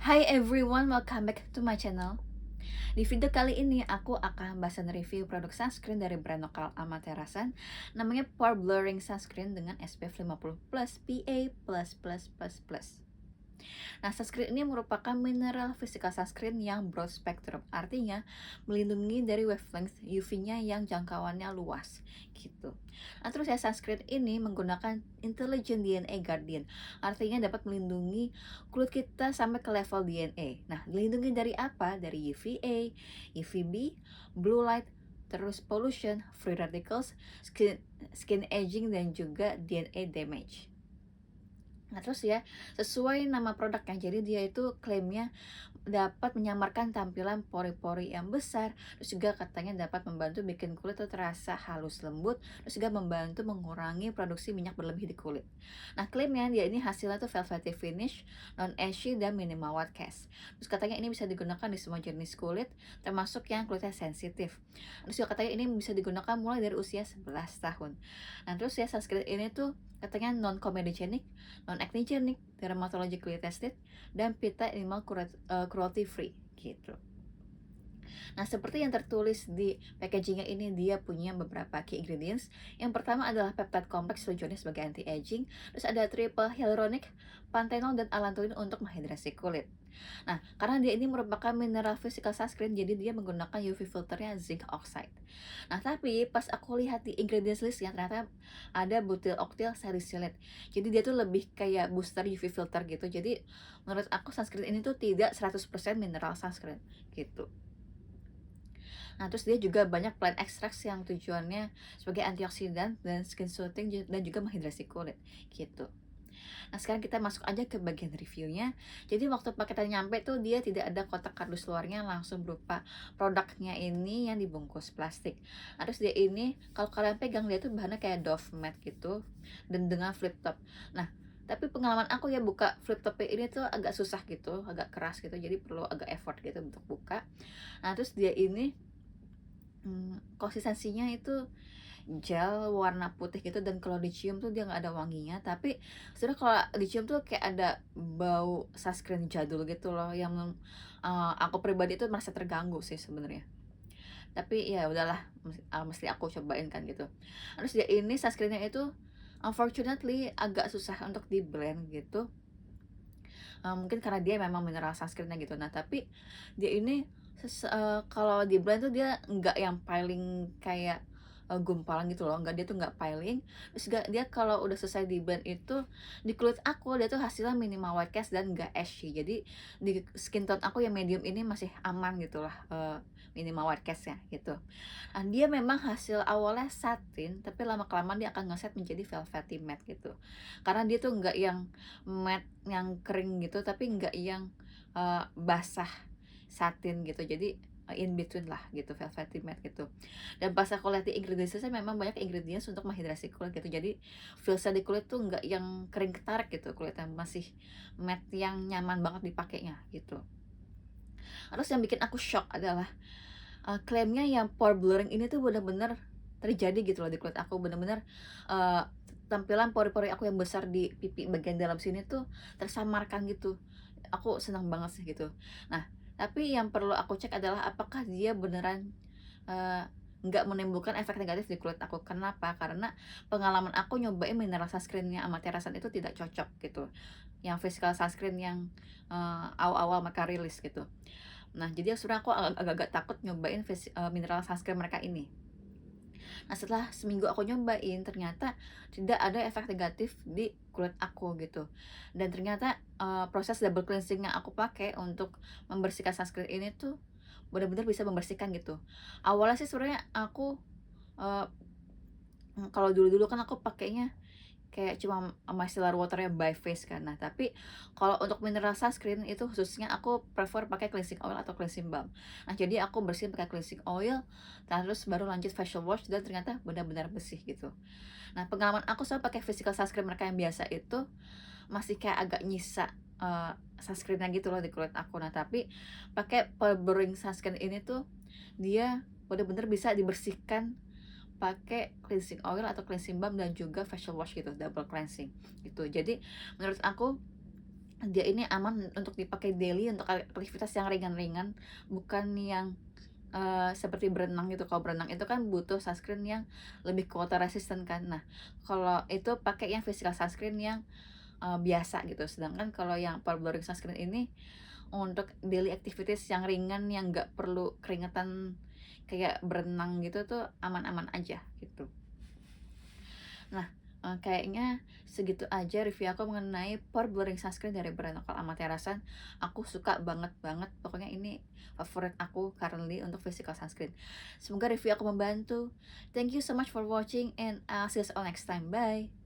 Hi everyone, welcome back to my channel. Di video kali ini aku akan bahas dan review produk sunscreen dari brand lokal Amaterasan, namanya Pore Blurring Sunscreen dengan SPF 50+ PA++++. Nah, sunscreen ini merupakan mineral physical sunscreen yang broad spectrum, artinya melindungi dari wavelength UV-nya yang jangkauannya luas, gitu. Nah, terus ya sunscreen ini menggunakan Intelligent DNA Guardian, artinya dapat melindungi kulit kita sampai ke level DNA. Nah, dilindungi dari apa? Dari UVA, UVB, blue light, terus pollution, free radicals, skin aging, dan juga DNA damage. Nah, terus ya, sesuai nama produknya, jadi dia itu klaimnya dapat menyamarkan tampilan pori-pori yang besar, terus juga katanya dapat membantu bikin kulit tuh terasa halus lembut, terus juga membantu mengurangi produksi minyak berlebih di kulit. Nah, klaimnya dia ini hasilnya tuh velvety finish, non-ashy, dan minimal white cast. Terus katanya ini bisa digunakan di semua jenis kulit, termasuk yang kulitnya sensitif. Terus juga katanya ini bisa digunakan mulai dari usia 11 tahun. Nah, terus ya sunscreen ini tuh katanya non-comedogenic, non-acnogenic, dermatologically tested, dan PETA animal cruelty free gitu. Nah, seperti yang tertulis di packagingnya ini, dia punya beberapa key ingredients. Yang pertama adalah peptide kompleks tujuannya sebagai anti-aging, terus ada triple hyaluronic, panthenol, dan allantoin untuk menghidrasi kulit. Nah, karena dia ini merupakan mineral physical sunscreen, jadi dia menggunakan UV filternya zinc oxide. Nah, tapi pas aku lihat di ingredients listnya, ternyata ada butyl octyl salicylate. Jadi dia tuh lebih kayak booster UV filter gitu. Jadi menurut aku sunscreen ini tuh tidak 100% mineral sunscreen gitu. Nah, terus dia juga banyak plant extracts yang tujuannya sebagai antioksidan dan skin soothing dan juga menghidrasi kulit gitu. Nah, sekarang kita masuk aja ke bagian reviewnya. Jadi waktu paketan nyampe tuh dia tidak ada kotak kardus luarnya, langsung berupa produknya ini yang dibungkus plastik. Nah, terus dia ini kalau kalian pegang dia tuh bahannya kayak doff mat gitu dan dengan flip top. Nah, tapi pengalaman aku ya buka flip topnya ini tuh agak susah gitu, agak keras gitu, jadi perlu agak effort gitu untuk buka. Nah, terus dia ini konsistensinya itu gel warna putih gitu, dan kalau dicium tuh dia nggak ada wanginya, tapi sebenarnya kalau dicium tuh kayak ada bau sunscreen jadul gitu loh yang aku pribadi tuh merasa terganggu sih sebenarnya. Tapi ya udahlah, mesti aku cobain kan gitu. Terus dia ini sunscreen itu unfortunately agak susah untuk di-blend gitu. Mungkin karena dia memang mineral sunscreen gitu. Nah, tapi dia ini kalau di-blend tuh dia nggak yang piling kayak, gumpalan gitu loh, enggak, dia tuh nggak piling. Terus juga dia kalau udah selesai di-blend itu, di kulit aku dia tuh hasilnya minimal white cast dan nggak ashy. Jadi di skin tone aku yang medium ini masih aman gitulah, minimal white cast ya gitu. Dia memang hasil awalnya satin, tapi lama-kelamaan dia akan ngeset menjadi velvety matte gitu. Karena dia tuh nggak yang matte yang kering gitu, tapi nggak yang, basah satin gitu. Jadi, in between lah gitu, velvety matte gitu. Dan pas aku lihat di ingredients-nya memang banyak ingredients untuk menghidrasi kulit gitu. Jadi feel-nya di kulit tuh nggak yang kering ketarik gitu, kulitnya masih matte yang nyaman banget dipakainya gitu. Terus yang bikin aku shock adalah, klaimnya yang pore blurring ini tuh bener-bener terjadi gitu loh di kulit aku, bener-bener, eee, tampilan pori-pori aku yang besar di pipi bagian dalam sini tuh tersamarkan gitu. Aku senang banget sih gitu. Nah, tapi yang perlu aku cek adalah apakah dia beneran, eee, nggak menimbulkan efek negatif di kulit aku. Kenapa? Karena pengalaman aku nyobain mineral sunscreen-nya Amaterasan itu tidak cocok gitu, yang physical sunscreen yang, awal-awal mereka rilis gitu. Nah, jadi sebenarnya aku agak-agak takut nyobain mineral sunscreen mereka ini. Nah, setelah seminggu aku nyobain, ternyata tidak ada efek negatif di kulit aku gitu. Dan ternyata, proses double cleansing yang aku pakai untuk membersihkan sunscreen ini tuh benar-benar bisa membersihkan gitu. Awalnya sih sebenarnya aku, eee, kalau dulu-dulu kan aku pakainya kayak cuma micellar water-nya by face kan. Nah, tapi kalau untuk mineral sunscreen itu khususnya aku prefer pakai cleansing oil atau cleansing balm. Nah, jadi aku bersihin pakai cleansing oil, terus baru lanjut facial wash, dan ternyata benar-benar bersih gitu. Nah, pengalaman aku sama pakai physical sunscreen mereka yang biasa itu masih kayak agak nyisa, sunscreen-nya gitu loh di kulit aku. Nah, tapi pakai pore blurring sunscreen ini tuh dia benar-benar bisa dibersihkan pakai cleansing oil atau cleansing balm dan juga facial wash gitu, double cleansing gitu. Jadi menurut aku dia ini aman untuk dipakai daily untuk aktivitas yang ringan-ringan, bukan yang, seperti berenang gitu. Kalau berenang itu kan butuh sunscreen yang lebih ke water resistant kan. Nah, kalau itu pakai yang physical sunscreen yang, biasa gitu. Sedangkan kalau yang pore blurring sunscreen ini untuk daily activities yang ringan, yang nggak perlu keringetan kayak berenang gitu tuh aman-aman aja, gitu. Nah, kayaknya segitu aja review aku mengenai pore blurring sunscreen dari brand lokal Amatera Sun. Aku suka banget banget, pokoknya ini favorit aku currently untuk physical sunscreen. Semoga review aku membantu. Thank you so much for watching and I'll see you all next time. Bye.